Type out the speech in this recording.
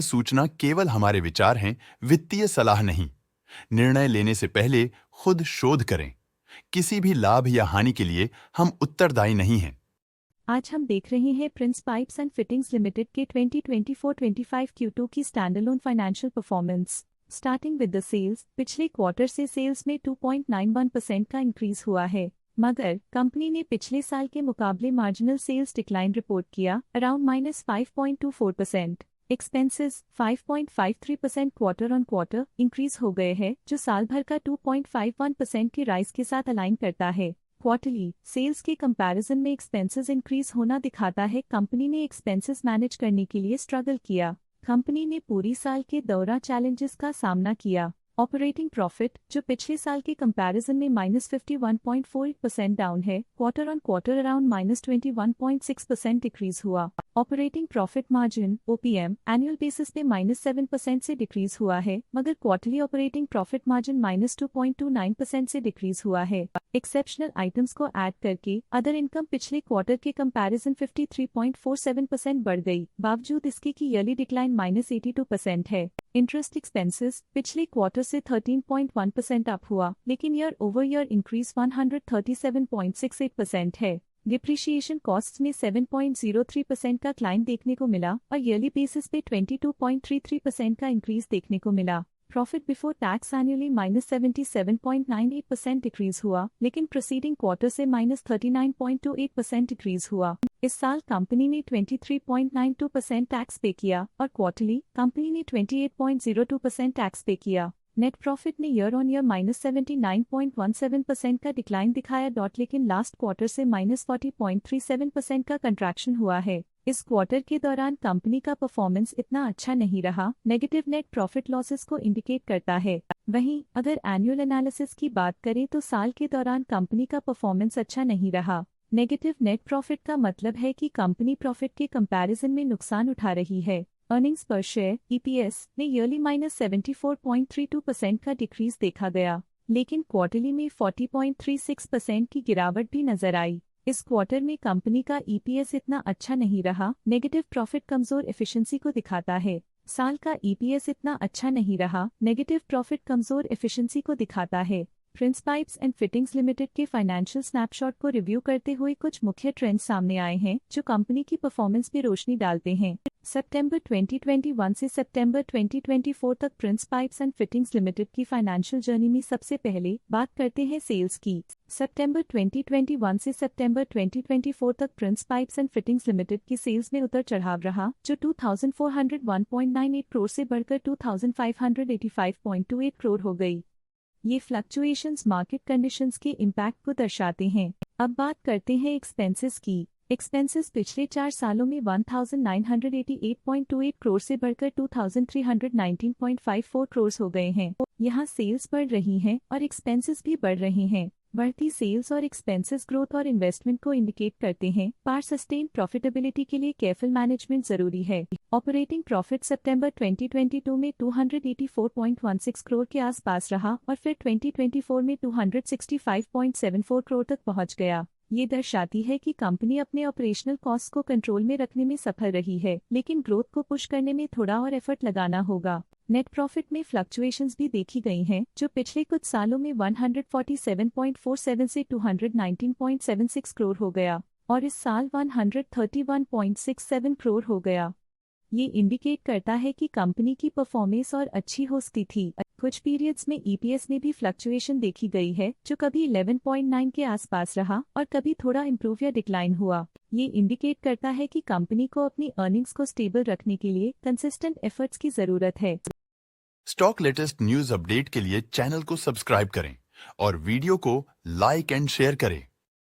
सूचना केवल हमारे विचार हैं, वित्तीय सलाह नहीं। निर्णय लेने से पहले खुद शोध करें। किसी भी लाभ या हानि के लिए हम उत्तरदायी नहीं हैं। आज हम देख रहे हैं Prince Pipes and Fittings Limited के 2024-25 Q2 की standalone financial performance. Starting with the sales, पिछले क्वार्टर से सेल्स में 2.91% का इंक्रीज हुआ है, मगर कंपनी ने पिछले साल के मुकाबले मार्जिनल सेल्स डिक्लाइन रिपोर्ट किया, around -5.24%। Expenses 5.53% quarter on quarter increase हो गए हैं, जो साल भर का 2.51% के राइज के साथ अलाइन करता है। क्वार्टरली सेल्स के कंपैरिजन में एक्सपेंसेस इंक्रीज होना दिखाता है कंपनी ने एक्सपेंसेस मैनेज करने के लिए स्ट्रगल किया। कंपनी ने पूरी साल के दौरान चैलेंजेस का सामना किया। ऑपरेटिंग प्रॉफिट, जो पिछले साल के कंपैरिजन में -51.48% डाउन है, quarter on quarter around -21.6% decrease हुआ। Operating profit margin (OPM) annual basis पे -7% से डिक्रीज हुआ है, मगर क्वार्टरली ऑपरेटिंग प्रॉफिट मार्जिन -2.29% से डिक्रीज हुआ है। एक्सेप्शनल आइटम्स को ऐड करके अदर इनकम पिछले क्वार्टर के कंपैरिजन 53.47% बढ़ गई, बावजूद इसके की ईयरली डिक्लाइन -82% है। इंटरेस्ट एक्सपेंसेस पिछले क्वार्टर से 13.1% अप हुआ, लेकिन ईयर ओवर ईयर इंक्रीज 137.68% है। डिप्रिशिएशन कॉस्ट्स में 7.03% का क्लाइम देखने को मिला और ईयरली बेसिस पे 22.33% का इंक्रीज देखने को मिला। Profit before tax annually -77.98% decrease हुआ, लेकिन प्रीसीडिंग क्वार्टर से -39.28% डिक्रीज हुआ। इस साल कंपनी ने 23.92% टैक्स पे किया और क्वार्टरली कंपनी ने 28.02% टैक्स पे किया। नेट प्रॉफिट ने ईयर ऑन ईयर -79.17% का डिक्लाइन दिखाया, लेकिन लास्ट क्वार्टर से -40.37% का कंट्रैक्शन हुआ है। इस क्वार्टर के दौरान कंपनी का परफॉर्मेंस इतना अच्छा नहीं रहा, नेगेटिव नेट प्रॉफिट लॉसेस को इंडिकेट करता है। वहीं अगर एनुअल एनालिसिस की बात करें तो साल के दौरान कंपनी का परफॉर्मेंस अच्छा नहीं रहा। नेगेटिव नेट प्रॉफिट का मतलब है कि कंपनी प्रॉफिट के कंपैरिजन में नुकसान उठा रही है। अर्निंग्स पर शेयर (EPS) ने ईयरली -74.32% का डिक्रीज देखा गया, लेकिन क्वार्टरली में 40.36% की गिरावट भी नजर आई। इस क्वार्टर में कंपनी का EPS इतना अच्छा नहीं रहा, नेगेटिव प्रॉफिट कमजोर एफिशिएंसी को दिखाता है। साल का EPS इतना अच्छा नहीं रहा, नेगेटिव प्रॉफिट कमजोर एफिशिएंसी को दिखाता है। Prince Pipes and Fittings Limited के फाइनेंशियल स्नैपशॉट को रिव्यू करते हुए कुछ मुख्य ट्रेंड्स सामने आए हैं, जो कंपनी की परफॉर्मेंस पर रोशनी डालते हैं। सितंबर 2021 से सितंबर 2024 तक Prince Pipes and Fittings limited की फाइनेंशियल जर्नी में सबसे पहले बात करते हैं सेल्स की। सितंबर 2021 से सितंबर 2024 तक Prince Pipes and Fittings limited की सेल्स में उतर चढ़ाव रहा, जो 2401.98 करोड़ से बढ़कर 2585.28 करोड़ हो गई। ये फ्लक्चुएशंस मार्केट कंडीशंस के इम्पैक्ट को दर्शाते हैं। अब बात करते हैं एक्सपेंसेस की। एक्सपेंसेस पिछले 4 सालों में 1988.28 करोड़ से बढ़कर 2319.54 करोड़ हो गए हैं। यहाँ सेल्स बढ़ रही हैं और एक्सपेंसेस भी बढ़ रहे हैं। बढ़ती सेल्स और एक्सपेंसेस ग्रोथ और इन्वेस्टमेंट को इंडिकेट करते हैं, पर सस्टेन प्रॉफिटेबिलिटी के लिए केयरफुल मैनेजमेंट जरूरी है। ऑपरेटिंग प्रॉफिट सितंबर 2022 में 284.16 करोड़ के आसपास रहा और फिर 2024 में 265.74 करोड़ तक पहुंच गया। ये दर्शाती है कि कंपनी अपने ऑपरेशनल कॉस्ट को कंट्रोल में रखने में सफल रही है, लेकिन ग्रोथ को पुश करने में थोड़ा और एफर्ट लगाना होगा। नेट प्रॉफिट में फ्लक्चुएशंस भी देखी गई हैं, जो पिछले कुछ सालों में 147.47 से 219.76 करोड़ हो गया और इस साल 131.67 करोड़ हो गया। ये इंडिकेट करता है कि कंपनी की परफॉर्मेंस और अच्छी हो सकती थी। कुछ पीरियड्स में EPS में भी फ्लक्चुएशन देखी गई है, जो कभी 11.9 के आसपास रहा और कभी थोड़ा इम्प्रूव या डिक्लाइन हुआ। ये इंडिकेट करता है कि कंपनी को अपनी अर्निंग्स को स्टेबल रखने के लिए कंसिस्टेंट एफर्ट्स की जरूरत है। स्टॉक लेटेस्ट न्यूज अपडेट के लिए चैनल को सब्सक्राइब करें और वीडियो को लाइक एंड शेयर करें।